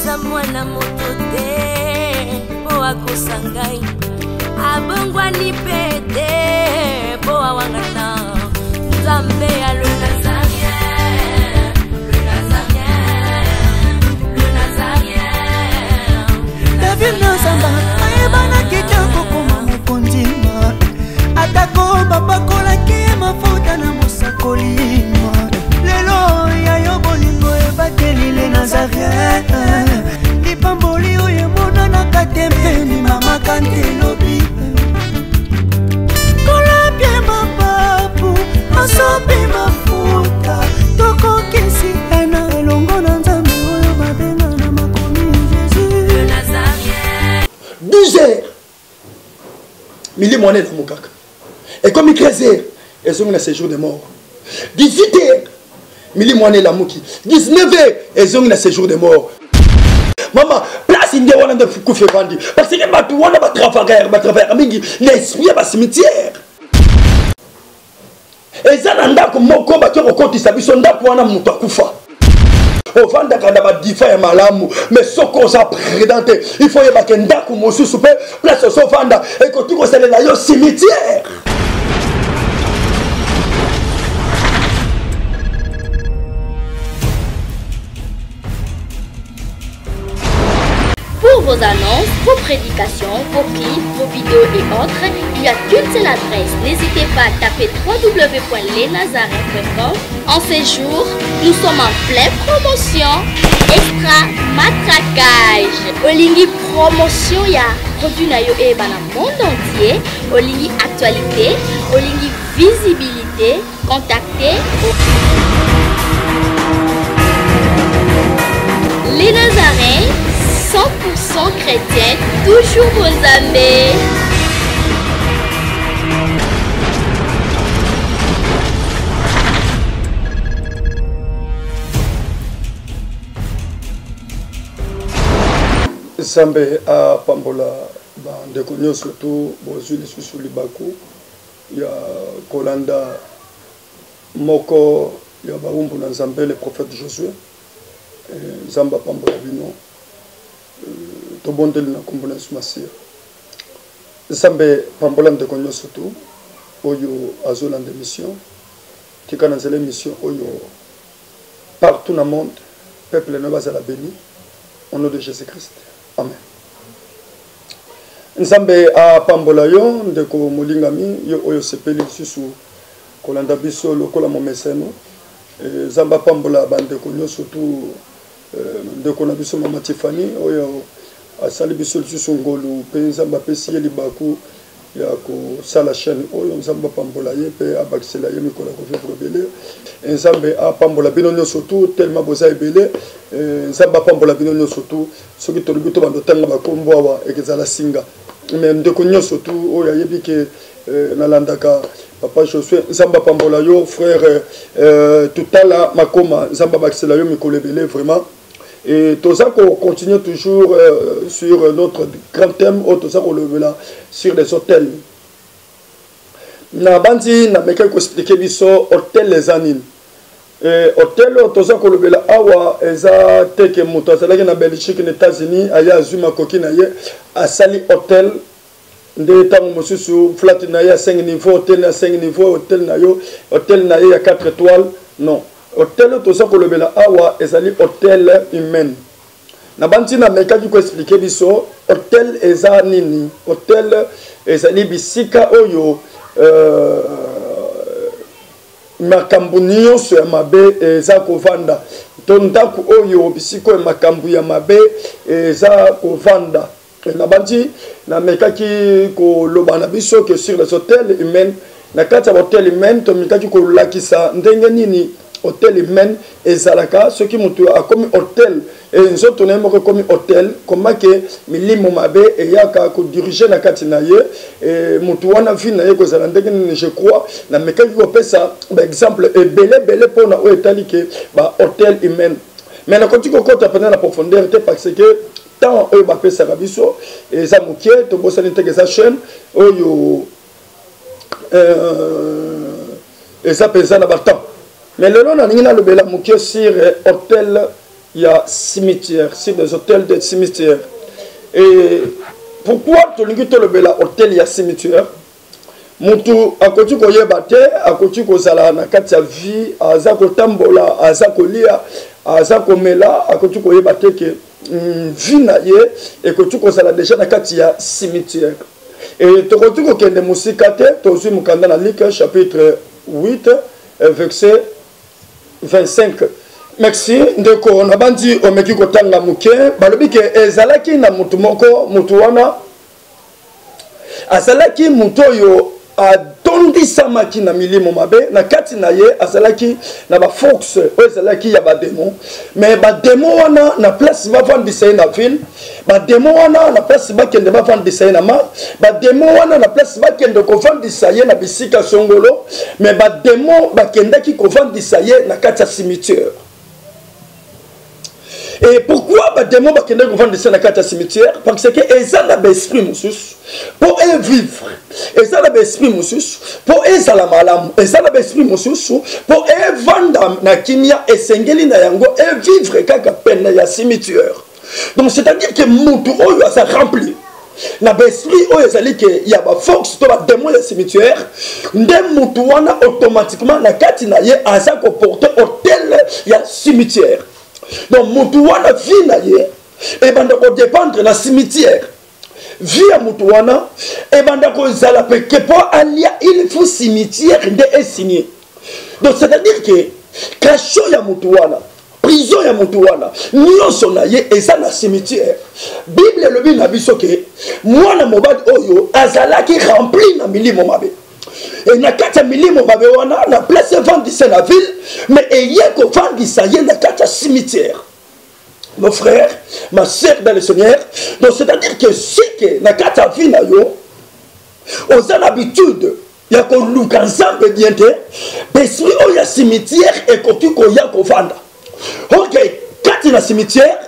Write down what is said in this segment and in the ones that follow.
naza mwana moto te po akosa ngai abongwani pe te po awangana nzambe ya le nazarien, le nazarien, le nazarien. David Nazamba ayebana kitoko koma mokondima atako babakolaki mafuta na mosakolima lelo yayo bolingo ebateli le nazarien lipamboli oyo emonanaka te mpeni mama kantelobi kolapie mapapu masopi mafuta tokokisi ena elongo na nzambe oyo babenga na makomi Jésus Le nazarien 12 heures mili mwana na mokaka et comme 13 heures elles ont un séjour de mort 18 heures mili mwana la muki 19 heures elles ont un séjour de mort maman place inde wana de kufe vandi parce que batu wana ba travailler mingi l'esprit ba cimetière ezana ndako moko ba ko kotisa biso ndako wana mutu akufa ovanda kanda ba difa ya malamu mais soko za prédente il faut yeba ke ndako mosusu pe place so vanda et ko tiko salela yo cimetière. Pour vos annonces, vos prédications, vos clips, vos vidéos et autres, il y a qu'une seule adresse. N'hésitez pas à taper www.lesnazarins.com. En ces jours, nous sommes en pleine promotion. Extra matraquage. Olingi promotion ya produit na yo eba na monde entier. Olingi actualité, olingi visibilité. Contactez les Nazarins. 100% chrétien, toujours vos amis. Sambe a Pambola, de Konyo surtout, Bozuli sous Libaku, il y a Kolanda, Moko, il y a Barumbu Nzambe, le prophète Josué, Zamba Pambola Bino. Tobondeli na kombona sumasia Zambe pambola de konyo surtout oyo azolanda mission tika na nzela mission oyo partout dans le monde peuple ne bazala béni au nom de Jésus-Christ amen. Nzambe a pambola yo ndeko molingami yo oyo sepeli susu kolanda biso lokola momeseno Zamba pambola bandeko nyo surtout ndeko na biso mama Tiffany oyo asali biso lisusu ngolu pe Nzamba pesi ye libaku ya ko sala chaîne oyo Nzamba pambola ye pe abakisela ye mikola ko vivre belé Nzambe a pambola bino nyo surtout tellement boza ebele Nzamba pambola bino nyo surtout soki to libito bando tanga bakombo awa ekezala singa mais ndeko nyo surtout oyo yebi ke nalandaka papa Josué Nzamba pambola yo frère tutala makoma Nzamba bakisela yo mikolo ebele vraiment. Et tout ça qu'on continue toujours sur notre grand thème, tout ça qu'on le là sur les hôtels. Na bandi na meka ko expliquer biso hôtel les anines. Hôtel tout ça qu'on le là awa eza teke moto ça là na Belgique aux États-Unis aya azuma koki na ye asali hôtel nde tango mosusu flat na ya 5 niveaux hôtel na 5 niveaux hôtel na yo hôtel na ya 4 étoiles non. Hôtel tout ça qu'on le là awa ezali hôtel humain. Na banti na meka ko expliquer biso hôtel eza nini hôtel ezali bisika oyo makambu nyonso ya mabe eza kovanda to ndako oyo bisiko ya makambu ya mabe eza kovanda na banti na meka ko loba na biso que sur les hôtels humains na kati ya hôtel humain to meka ko lakisa ndenge nini hôtel humain ezalaka ce qui mutu a comme hôtel et nzoto na moko comme hôtel comment que milimo mabe et yaka ko diriger na kati na ye et mutu wana vi na ye ko zala ndenge ni je crois na mekaki ko pesa par exemple et belé pona o etali ke ba hôtel humain mais na koti ko kota pendant la profondeur parce que tant eux ba pesa rabiso et za mukie to bosani teke sa chaîne oyo et ça pesa na ba temps. Mais le long, on a le bela mouké sur hôtel il y a cimetière, sur des hôtels de cimetière. Et pourquoi tu as un hôtel, il y a cimetière? Mutu akoti koyeba te akoti kozala na kati ya vie aza kotambola aza kolia aza komela akoti koyeba te ke vie na ye ekoti kozala déjà na kati ya cimetière. Et tokoti kokende musika te tozwi mukanda na Luc chapitre 8 verset 25. Merci ndeko na bandi omeki kotanga muke balobi ke ezalaki na mutu moko mutu wana azalaki mutu oyo atondissamaki na milimo mabe na kati na ye azalaki na ba fox oyo ezalaki ya bademo mais bademo wana na place bavandisa ye na ville bademo wana na place bakende bavandisa ye na ma bademo wana na place bakende kovandisa ye na bisika songolo mais bademo bakendaki kovandisa ye na kati ya cimetière. Et pourquoi les démons qui sont dans le cimetière? Parce que ils ont l'esprit pour vivre. Ils ont l'esprit pour la malam. Ils ont l'esprit pour vendre na kimia et sengeli na yango et vivre kaka peine na cimetière. Donc c'est-à-dire que mutu oyo a rempli. Na l'esprit oyo ezali que il y a ba force to ba démon ya cimetière. Ndem mutu wana automatiquement na kati na ye asa ko porter hôtel ya cimetière. Donc, Moutouana vie na ye, et bandako dépendre la cimetière. Vie à Moutouana, et bandako zalape que pour alia, il faut cimetière de signé. Donc, c'est-à-dire que, cachot ya Moutouana, prison ya Moutouana, nyonso na ye, et ça na cimetière. Bible le bin abiso ke, moi na mobad oyo, azala qui rempli na milimo mabe. Et na kata milimo mabe wana na place vendisa na ville mais eye ko vendisa ye na kata cimetière. Mon frère, ma sœur dans le Seigneur, donc c'est-à-dire que si que na kata vie na yo aux habitudes ya ko luka nzambe bien te esprit o ya cimetière et ko tu ko ya ko vanda. OK, kati na cimetière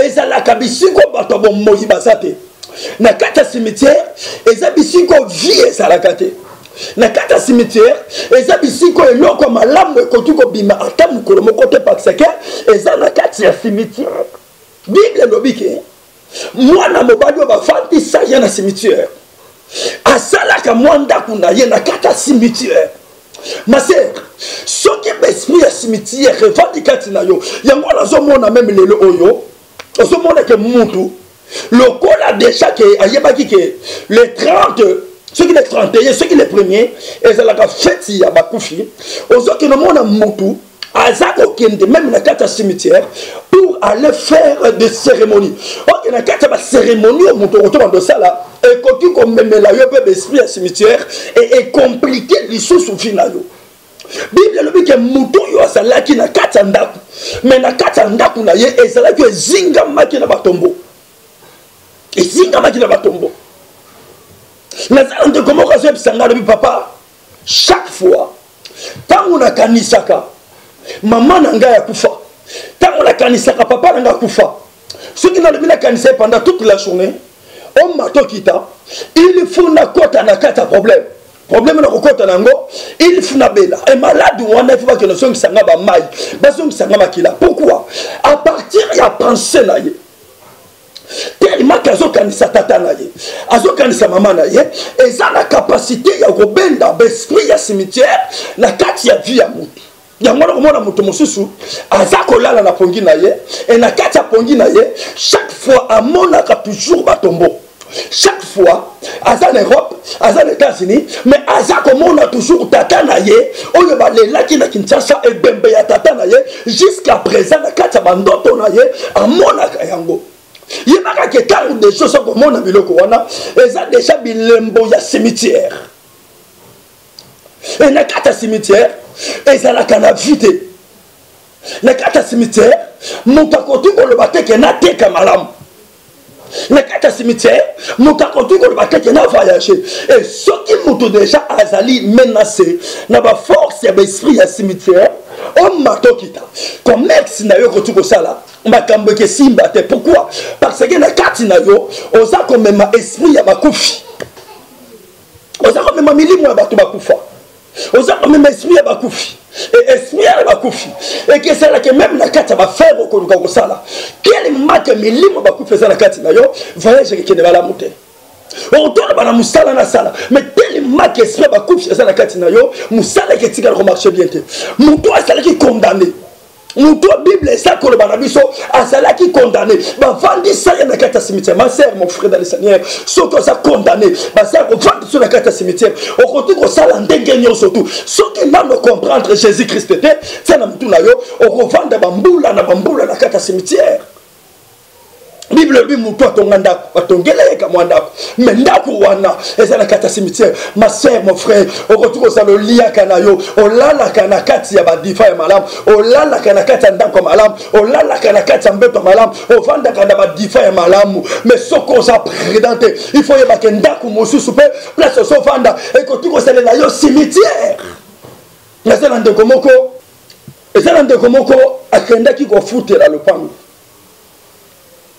ezala kabisiko bato bo moyi basate. Na kata cimetière ezabisiko vie ezala kate. Na kata cimetière eza bisiko eloko malamu ekotuko bima ata mukolo moko te parce que eza na kati ya cimetière. Bible lobike mwana mobali ba fandi sa ya na cimetière asala ka mwanda kuna ye na kata cimetière. Ma sœur, soki esprit ya cimetière revandi kati na yo yango nazo mona même lelo oyo ozo mona ke mutu lokola déjà que ayebaki ke le 30 ceux qui les 31, ceux qui les premiers, ils ont la fête à Bakoufi. Aux autres qui ne m'ont pas moutou, même dans la cimetière, pour aller faire des cérémonies. Ok, dans la cérémonie, on retourne dans ça là, et quand tu même la l'esprit à cimetière, et compliqué les choses au final. Bible le dit que moutou yo asala qui na kata ndaku, mais na kata ndaku na ye, et ça là que zinga maki na batombo. Et zinga maki na batombo. Papa, chaque fois, tant on a kanisaka, maman n'a ya kufa, tant on a kanisaka, papa n'a kufa. Ceux qui n'ont pas kanisaka pendant toute la journée, on m'a kita, il faut na kota na kata problème. Problème na kota nango, il faut na bela. Et malade ou on a fait que nous sommes sanga ba mai, basons sanga makila. Pourquoi? À partir de la pensée na ye. Tellement qu'azo kanisa tata na ye azo kanisa mama na ye eza na capacité ya kobenda esprit ya cimetière na kati ya vie ya mutu yango na komona mutu mosusu aza kolala na pongi na ye et na kati ya pongi na ye chaque fois amonaka toujours batombo chaque fois aza en Europe aza aux États-Unis mais aza komona toujours tata na ye oyo balelaki na Kinshasa et bembe ya tata na ye jusqu'à présent na kati ya bandoto na ye amonaka yango. Il y a des choses comme on a vu le corona, ils ont déjà bilembo ya cimetière. Et na kata cimetière, ils ont la canavité. Na kata cimetière, mon kakotu ko le batte ke na te kamalam. Na kata cimetière, mon kakotu ko le batte ke na voyager. Et ce qui moutou déjà azali menacé, na ba force ya esprit ya cimetière, on matokita. Comme ex na yo kotu ko sala. Pourquoi? Parce que na kati na yo oza ko mema esprit ya bakufi. Oza ko mema milimo ya batu bakufa. Oza même esprit ya bakufi. Et esprit ya bakufi. Et que ça là que même la carte va faire au koruka ko sala. Quel marque milimo bakufi ça la carte na yo, voyage que ne va la monter. On tourne dans la musala na sala. Mais tellement que esprit bakufi ça la carte na yo, musala que tika remarche bien te. Muto ça qui condamné. Muto Bible ça que le banabiso a ça qui condamné. Ba vandi ça na carte cimetière. Ma sœur, mon frère dans le Seigneur, ceux que ça condamné, ba ça qu'on vend sur la carte cimetière. On continue que ça l'endengagnon surtout. Ceux qui n'ont comprendre Jésus-Christ était, ça na mutu na yo, on revend na bambula la carte cimetière. Bible lui muto tonganda batongele ka mwanda mais ndako wana eza na kata cimetière. Ma sœur, mon frère, on retrouve ça le lia kanayo olala kana kati ya badifa ya malam olala kana kati ya ndako malam olala kana kati ya mbeto malam ovanda kana badifa ya malamu mais soko ça prédente il faut y ba ndako mosusu pe place so vanda et que tu conseille la yo cimetière ngazela ndeko moko ezala ndeko moko akenda ki ko futela le pango.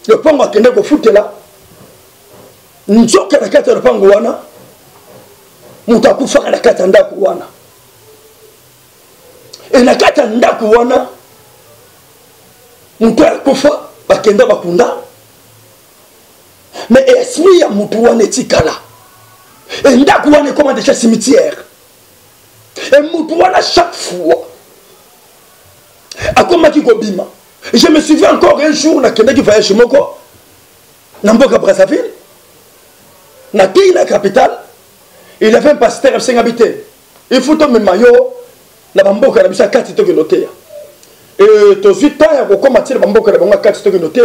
Le pango a kende ko futela njoka na kata le pango wana mutakufa na kata ndaku wana e na kata ndaku wana mutu akufa bakenda bakunda mais esprit ya mutu wana etikala e ndaku wana comme déjà cimetière et mutu wana chaque fois akomaki kobima. Je me souviens encore un jour, na kende qui voyage moko, na mboka Brazzaville, na pays la capitale, il y avait un pasteur à 5 habitants. Il faut tomber maillot, na mboka na bisa 4 toke noté. Et to 8 ans ya ko komati na mboka na bango 4 toke noté.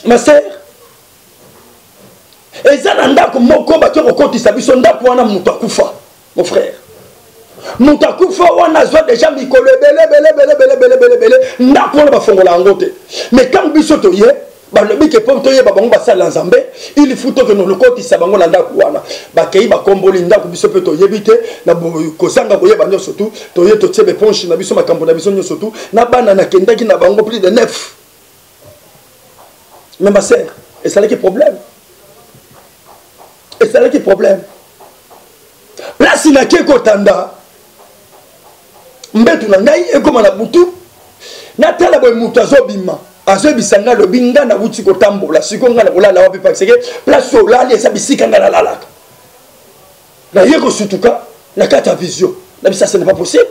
Ma sœur, ezana ndako moko ba ko kotisa biso ndako wana mutu akufa, mon frère. Mutakufa wana zwa déjà mikolo belé ndako wana bafongola ngote mais quand biso to ye ba lobi ke pom to ye ba bango ba sala nzambe il faut que no lokoti sa bango na ndako wana ba kei ba komboli ndako biso pe to yebite na kozanga boye ba nyoso tout to ye to tsebe ponchi na biso makambo na biso nyoso tout na bana na kendaki na bango plus de 9 mais ma sœur et ça là qui problème et ça là qui problème place na keko tanda mbetu na ngai ekoma na butu natala boy mutu azobima azobisanga lobinga na buti ko tambola sikonga na kolala wapi parce que place so la esa bisika ngala lalaka na yeko sutuka na kata vision na bisa ce n'est pas possible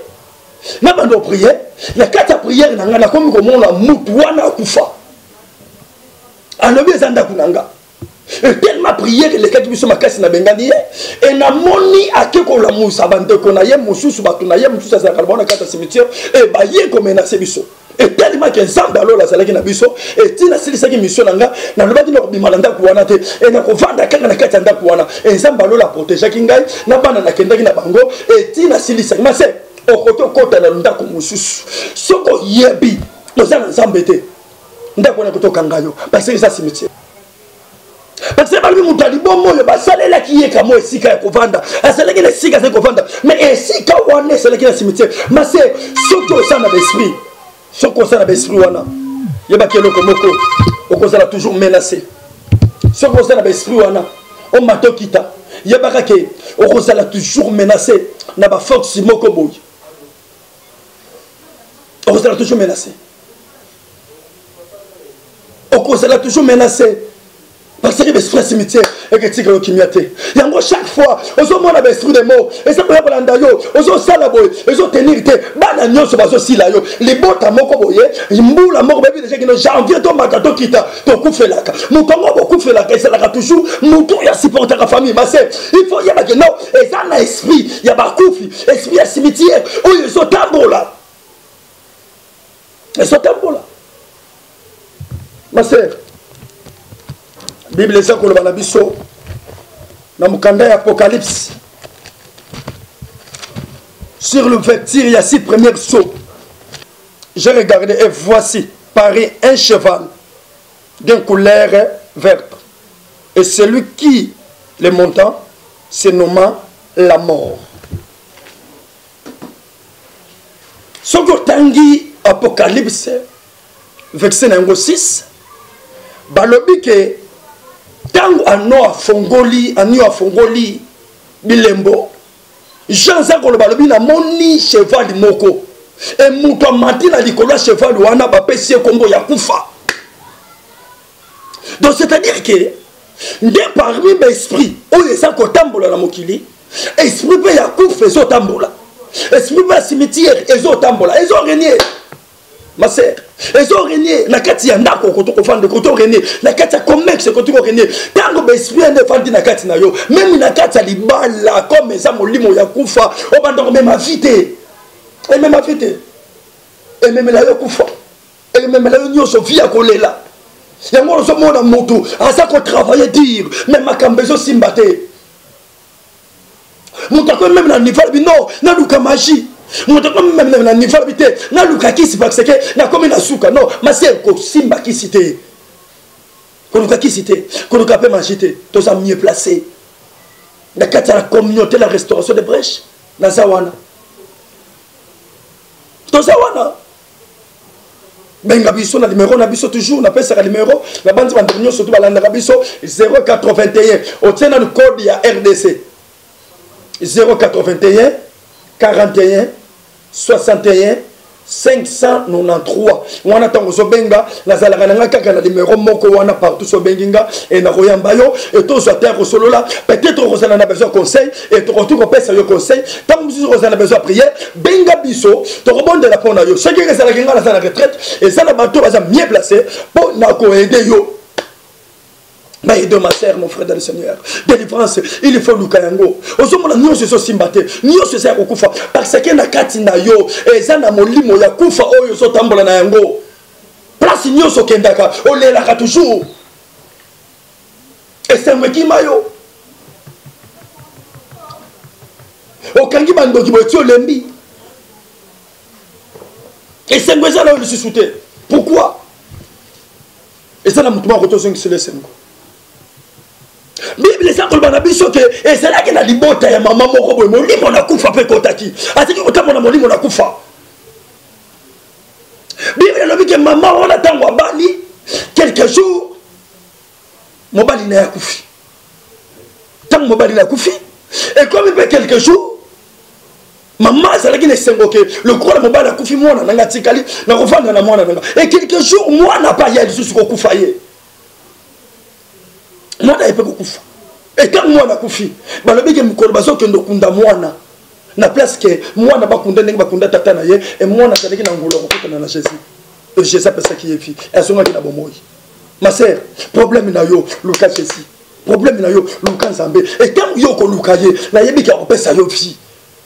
na bando prière na kata prière na ngana komi ko mona mutu wana akufa alobi ezanda kunanga et tellement prière que les quatre biso makasi na bengani et na moni akeko la musa bande ko na ye mususu batu na ye mususu za kalbona kata cimetière et ba ye ko menacer biso et tellement que nzamba lo la salaki na biso et tina silisa ki mission nanga na lobaki na bimala ndako wana te et na ko vanda kanga na kata ndako wana et nzamba lo la protéger ki ngai na bana na kendaki na bango et tina silisa ma se okoto kota na ndako mususu soko yebi ozana nzambe te ndako na koto kangayo parce que ça cimetière. Parce que malgré mon talibon, moi, le salaire là qui est comme moi, ici, quand vanda, à celle qui est ici, quand on vanda, mais ici, quand on est, celle qui est le cimetière, mais c'est ce que ça n'a pas esprit, ce que ça n'a pas esprit, wana, il y a pas quelqu'un comme Moko, au cause a toujours menacé, ce que ça n'a pas esprit, wana, on m'a tout quitté, il y a pas quelqu'un, au cause a toujours menacé, n'a pas force Moko boy, au cause a toujours menacé, au cause a toujours menacé. Parce que l'esprit cimetière et que tigre qui miate. Et en gros, chaque fois, on se montre l'esprit des mots. Et ça peut être un dayo. On se salaboy. On se tenir. Bananion se base aussi là. Les bottes à mon coboye. Ils moulent la mort. Bébé déjà qui ne janvier ton magato qui t'a. Ton coup fait la ca. Mon tongo beaucoup fait la ca. Et ça l'a toujours. Mon tour y a supporter la famille. Ma sœur. Il faut y avoir que non. Et ça n'a esprit. Il y a pas koufi. Esprit à cimetière. Oh, ils sont tambour là. Ils sont tambour là. Ma sœur. Bible ça ko le banabiso na mukanda Apocalypse sur le vêtir il y a 6 premières sauts. J'ai regardé et voici paraît un cheval d'une couleur verte et celui qui le montant se nomma la mort. Ce que tangi Apocalypse verset 6 balobi ke tango ano afongoli bilembo Jean-Jacques Olobalobi na moni cheval moko. Et mouto mati na likolo cheval wana ba pesi kombo ya kufa. Donc c'est-à-dire que dès parmi mes esprits, où les gens qui tambola na mokili, esprit pe ya kufa ezo tambola. Esprit pe cimetière ezo tambola, ezo régner. Ma sœur, ezo régner na kati ya ndako ko to fande ko to régner, na kati ya commerce ko to régner. Tango be esprit ne fandi na kati na yo, même na kati ya libala comme eza molimo ya kufa, o banda même ma vite. Et même ma vite. Et même la yo kufa. Et même la yo nyoso via kolela. Yango zo mona moto, asa ko travailler dire, même makambezo simbate. Montako même na niveau non, na luka magie. Montako même na niveau bité, na luka kisi parce que na comme na suka non, ma c'est ko simba kisité. Ko luka kisité, ko luka pe magité, to ça mieux placé. Na kata la communauté la restauration de brèche na zawana. To zawana. Benga biso na numéro na biso toujours na pesa numéro na bandi bandonyo surtout balanda biso 081 otena le code ya RDC 081 41 61 593 wana tango so benga na zalaka na kaka na numéro moko wana partout so benginga et na royamba yo et to so terre solo là peut-être on a besoin conseil et to retour pesa yo conseil tant que on a besoin prière benga biso to rebonde la pona yo ce qui est la na retraite et ça la bateau va mieux placé pour na ko aider yo. Mais de ma sœur, mon frère dans le Seigneur, délivrance, il faut nous kayango. Ozomona nyo se so simbate, nyo se sa kufa parce que na kati na yo, eza na molimo ya kufa oyo so tambola na yango. Place nyo so kendaka, olela ka toujours. Et c'est moi qui mayo. Okangi bando ki botio lembi. Et c'est moi ça là le sous-souté. Pourquoi? Et ça na mutuma ko to so ngisele sengo. Bible ça ko bana biso ke et c'est là que la libota ya maman moko boy molimo na kufa pe kotaki atiki kotamo na molimo na kufa. Bible lobi ke maman on attend wa bani quelques jours mobali na ya kufi tant mobali na kufi et comme il fait quelques jours maman ça là qui ne sengo ke le gros mobali na kufi mwana nanga tikali na kofanda na mwana nanga et quelques jours moi na pas ya lisusu ko kufa ye. Moi na epeko kufa et quand moi na kufi balobi ke mikolo baso kendo kunda mwana na place que mwana bakunda ndenge bakunda tata na ye et mwana sadeki na ngolo ko kutana na Jésus et Jésus pesa ki yefi et songa ki na bomoi ma sœur problème na yo luka Jésus problème na yo luka Nzambe et quand yo ko luka ye na yebi ki ko pesa yo fi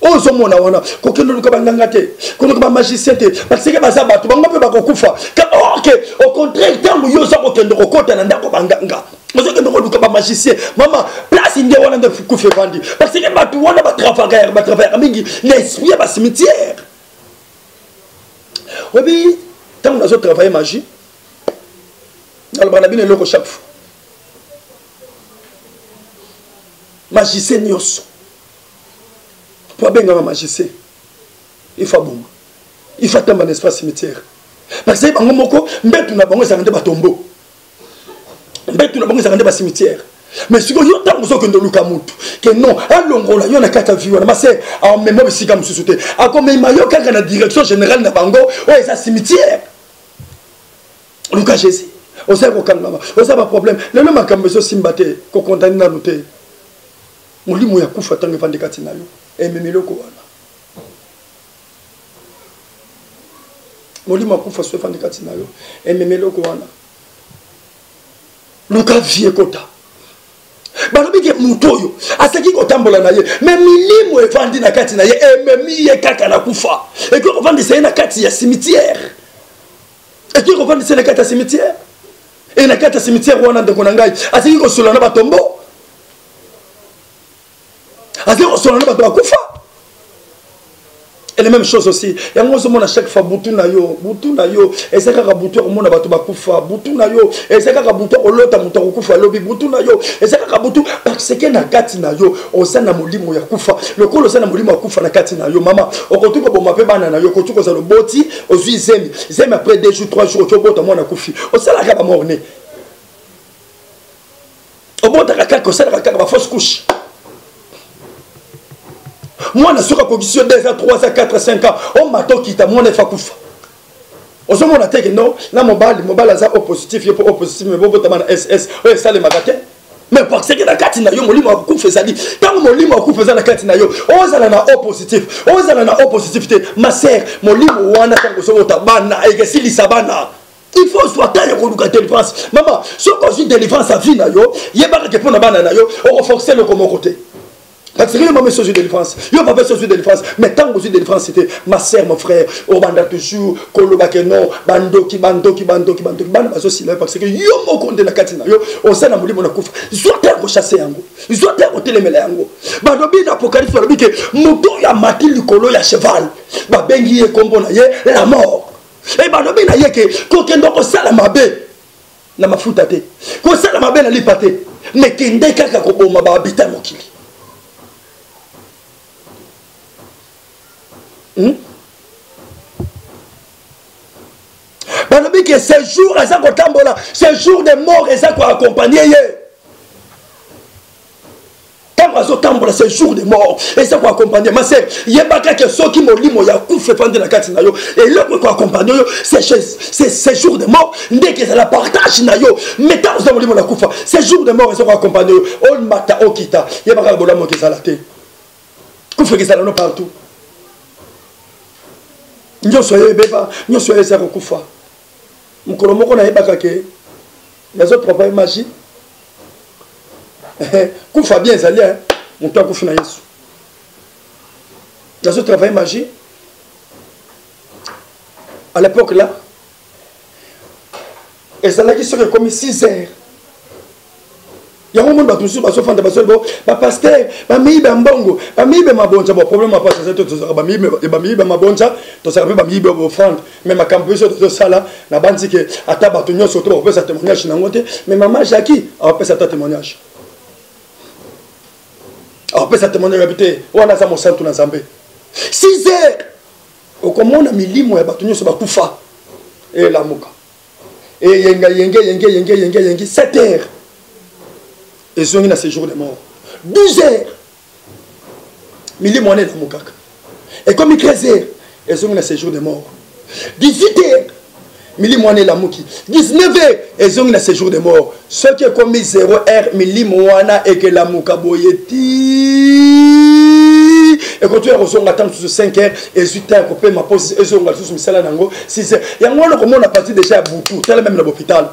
ozo mona wana ko kendo luka banganga te ko luka ba magicien te parce que baza batu bango pe bakokufa ok au contraire tant yo za ko kendo ko kotana ndako banganga. Moi je suis un magicien. Maman, place in the one de Koufé Vandi. Parce que ma tout on a travaillé, mingi l'esprit à cimetière. Oui, tant on a travaillé magie. Dans le banabine le chaque fois. Magicien nyos. Pour bien un magicien. Il faut bon. Il faut tomber dans l'espace cimetière. Parce que bango moko mbetu na bango ça vende batombo. Betu na bango za ba cimetière mais siko yo tango so kendo luka mutu que non alongola yo na kata viwa na mase en même bisika mususuté a comme mayo kaka na direction générale na bango o eza cimetière luka Jésus o sa ko kalma o sa ba problème le même makambezo simbate ko condamner na noté molimo ya kufa tango vande kati na yo e memiloko wana molimo ya kufa so vande kati na yo e memiloko wana luka vie kota balobi ke mutoyo asaki kotambola na ye mais milimo evandi na kati na ye ememi ye kaka na kufa et que kovandi se na kati ya cimetière et que kovandi se na kati ya cimetière et na kati ya cimetière wana ndeko na ngai asaki kosola na batombo asaki kosola na bato bakufa. Et la même chose aussi. Il y a un moment à chaque fois, boutou na yo, et c'est quand boutou au monde à batu bakufa, boutou na yo, et c'est quand boutou au lot à boutou kufa lobby, boutou na yo, et c'est quand boutou parce que na kati na yo, au sein na molimo ya kufa, le col au sein na molimo ya kufa na kati na yo, maman, au kotu ko bomapé banana yo, kotu ko za le boti, au zui zemi après 2 jours, 3 jours, au bota moi na kufi, au sein la kaba morne, au bota la kaka, au sein la kaka ba fausse couche. moi na soka position 2 ans 3 ans 4 5 ans on mato kita moi na fa kufa ozomona te que non na mobile aza au positif yo au positif mais bobo tamana SS o ça le magasin mais parce que na kati na yo molimo akufa ezali tango molimo akufa ezali na kati na yo ozala na au positif ozala na au positivité ma sœur molimo wana tango so tabana ekesili sabana il faut soit taille ko luka délivrance maman so ko une délivrance à vie na yo yebaka ke pona bana na yo o renforcer le comme côté parce que yo maman so de délivrance yo papa so de délivrance mais tango so de délivrance c'était ma sœur mon frère o banda toujours ko lobaka non bandoki bana baso sila parce que yo moko de la kati na yo o sana molimo na kufa soit taille ko chasser yango soit taille ko telemela yango badobi na apocalypse badobi ke moto ya mati likolo ya cheval ba bengi ye kombo na ye la mort. Et bah, le bien que quelqu'un ko sala mabe na mafuta te ko sala mabe na lipa te mais kende kaka ko boma ba habita mokili bah le bien que ces jours eza ko tambola ces jours de mort eza ko accompagner ye tambola ces jours de mort et ça pour accompagner ma sœur yebaka que ceux qui molimo ya kufa pendant la kati na yo et le pour accompagner yo ces jours de mort ndeke ça la partage na yo mais tant que molimo la kufa ces jours de mort et ça pour accompagner yo on mata okita yebaka bola mo ke salate kufa ke salano partout nyoso yebeba nyoso yesa kufa mukolo moko na yebaka ke les autres travail magie kufa bien ezali moto akufi na Yesu dans ce travail magie à l'époque là ezalaki soki comme 6 heures yango monde bato mosusu bazofanda bazolobo bapasteur bamiyibe mbongo bamiyibe mabonja bo problème apa ça c'est tozaka bamiyibe mabonja tozaka mpe bamiyibe bofrande mais makambo biso tozosala na bandi ke ata bato nyonso to bakopesa témoignage nango te mais mama Jackie apesa ata témoignage apesa témoignage habité wana za mosantu na Nzambe 6 heures okomona milimo ya bato nyonso bakufa e lamuka e yenge 7 heures et zongi na séjour de mort 12 heures milimo wana elamukaka et comme 13 heures et zongi na séjour de mort 18 heures milimo wana elamuki 19 heures et zongi na séjour de mort ce qui est comme 0 heure milimo wana ekelamuka boyeti et quand tu es resonga tant sur 5 heures et 8 heures coupé ma pause et zonga sur misala nango 6 heures yango wana comme on a parti déjà à Boutou tel même na l'hôpital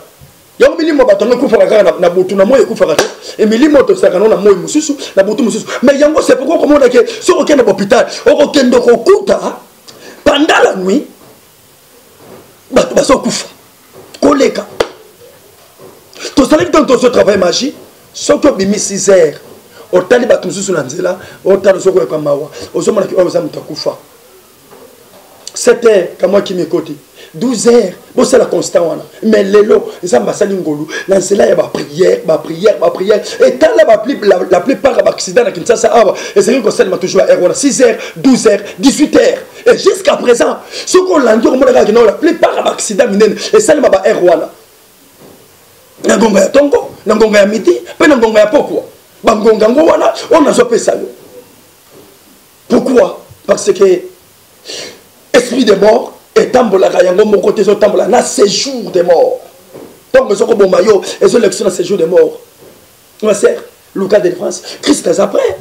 yango milimo batonga kufa kaka na Boutou na moyo kufa kaka et milimo to saka na moyo mususu na Boutou mususu mais yango c'est pourquoi comme on a que sur aucun hôpital au kendo kokuta pendant la nuit bato baso kufa koleka to salaki dans ce travail magie soko bimi 6 heures otali bato mususu na nzela otali soko kwa mawa ozomona ki oza mutakufa 7 heures kama kimikoti 12 heures bon c'est la constant wana mais lelo nzamba sali ngolu na nzela ya ba prière et tant la plupart ba accident na Kinshasa aba et c'est que ça toujours à heure 6 heures 12 heures 18 heures et jusqu'à présent ce qu'on l'a dit la plupart ba accident minene et ça ba heure wana na ngonga ya tongo na ngonga ya midi pe na ngonga ya pokwa ba ngonga ngo wana on a zopé ça pourquoi parce que esprit de mort et tambola yango mon côté zo tambola na séjour de mort donc zo ko bomayo et zo lection na séjour de mort ma sœur Lucas de France Christ est après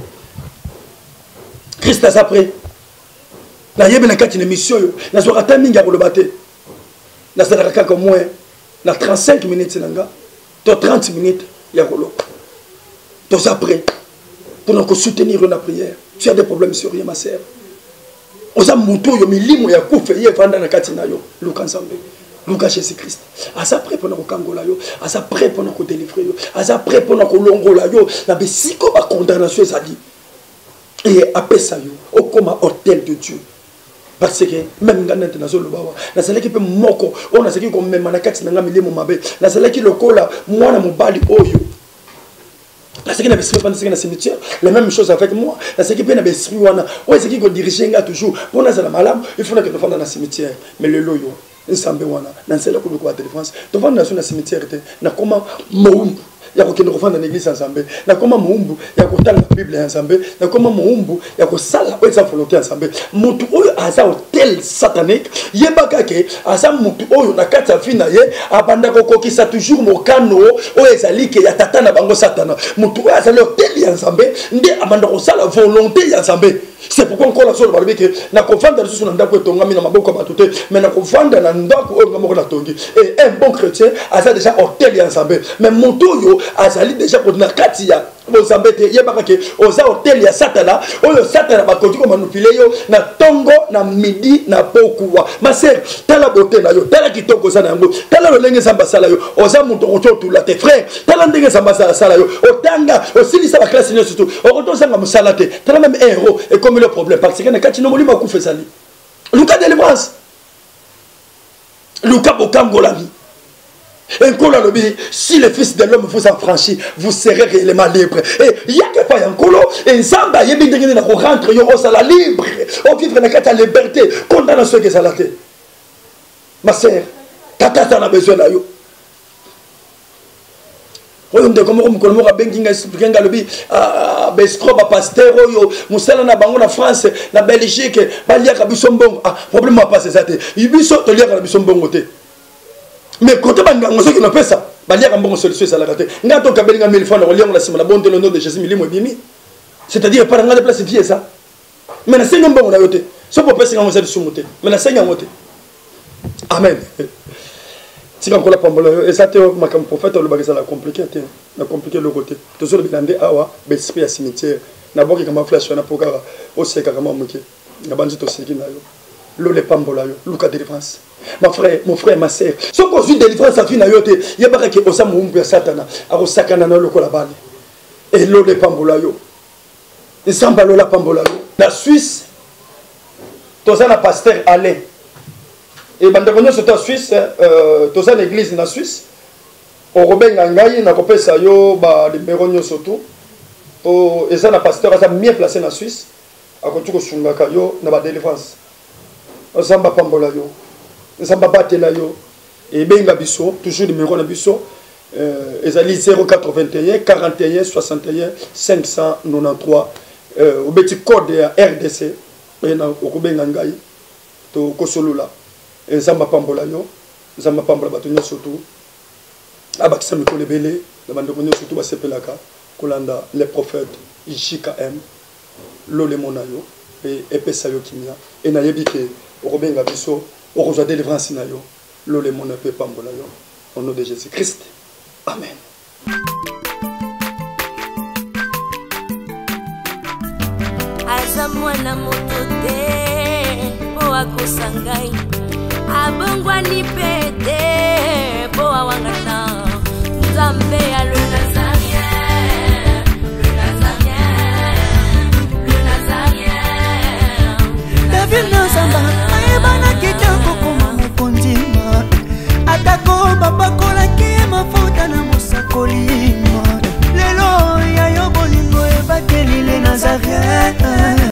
na yebe na kati na mission yo na zo rata minga ko lobate na sala kaka au moins na 35 minutes nanga to 30 minutes ya ko lo to après pour nous soutenir la prière tu as des problèmes sur rien ma sœur oza muto yo milimo ya kufa ye fanda na kati na yo Luka Nzambe Luka Jésus Christ asa prêt pour na kokangola yo asa prêt pour na ko délivrer yo asa prêt pour na ko longola yo na besiko ba condamnation ezali et apesa yo okoma hôtel de Dieu parce que même ngana international lobawa na salaki pe moko ona saki ko mema na kati na nga milimo mabe na salaki lokola mwana mobali oyo la seconde a besoin de dans cimetière la même chose avec moi la seconde a besoin wana ouais c'est qui qu'on dirige toujours pour na la malam il faut que nous fassions dans le cimetière mais le loyo nsambe wana na nsela ko ko défense to vanda na cimetière te na comment mo ya kokende kofanda na église ensemble nakoma moumbu ya kotanga bible ensemble nakoma moumbu ya kosala oyo eza volonté ensemble mutu oyo aza hotel satanique yebaka ke aza mutu oyo na kati ya vie na ye abanda kokokisa toujours mokano oyo ezali ke ya tata na bango satana mutu oyo azali hotel ya nzambe nde abanda kosala volonté ya nzambe. C'est pourquoi encore la chose balobé que na kovanda na susu na ndako etongami na maboko ya bato te mais na kovanda na ndako oyo moko na tongi et un bon chrétien aza déjà hotel ya nzambe mais moto oyo azali déjà na kati ya bozambe te yebaka ke oza hotel ya satana oyo satana bakoki komanipule yo na tongo na midi na pokuwa ma sœur tala bote na yo tala kitoko oza na yango tala lolenge nzambe asala yo oza moto okototula te frère tala ndenge nzambe asala yo otanga osilisa baklase nyonso tu okotozanga mosala te tala même un héros et comme le problème parce que na kati no molimo akufa ezali luka délivrance luka bokangolami. Un colo si le fils de l'homme vous affranchit, vous serez réellement libre. Et il y a que pas un colo, et Zamba, il y a bien des gens qui rentrent, ils sont la libre. On vit dans la liberté, condamne ceux qui sont là. Ma sœur, tata, tu as besoin de yo. Oyo ndeko moko mukolo moko benginga expliquer lobi bescrobe pasteur oyo musala na bango na France na Belgique baliaka biso mbongo problème pas c'est ça te biso to liaka biso mbongo te. Mais quand on a ceux qui n'ont pas ça, il y a un bon solution à la rater. Quand on a 1000 francs, on a la bonne de l'honneur de Jésus, c'est-à-dire par exemple place vie ça. Mais na 5 bon on a yoté. Ce pour passer en zèle soumoté. Mais na 5 moté. Amen. Si quand on la pambola et ça te ma comme prophète le bagage la compliqué na compliqué le côté. Toujours le bilande awa besprit à cimetière. Na boki kama flash na pokara au seka kama moké. Na banzi to seki na yo. Lo le pambola yo, luka délivrance. Mon frère, ma sœur. Si on construit délivrance à fin na yote, il y a pas que osa moumbu satana, aro sakana na loko la bali. Et lo le pambola yo. Et samba lo la pambola yo. La Suisse, toza na pasteur Alain. Et bandabonyo sur ta Suisse, toza l'église na Suisse. O robenga ngai na kopesa yo ba numéro nyo surtout. O eza na pasteur asa mieux placé na Suisse. Akotuko sungaka yo na ba délivrance. Zamba pambola yo, Zamba batela yo, et benga biso, toujours numéro na biso, ezali 081 41 61 593, au petit code RDC, et na okubenga ngai, to kosolula, et Zamba pambola yo, Zamba pambola batonya surtout, abakisa mikolo ebele, na bandeko surtout basepelaka, kolanda les prophètes, JKM, lole monayo, et epesa yo kimia, et na yebike. Robenga biso, on reçoit délivrance na yo, lole mon épée pambola yo, au nom de Jésus-Christ. Amen. Azamwana motote, boa kusangai, abongwani pete, boa wangana, Nzambe ya le Nazarien, le Nazarien, le Nazarien, David Nazamba.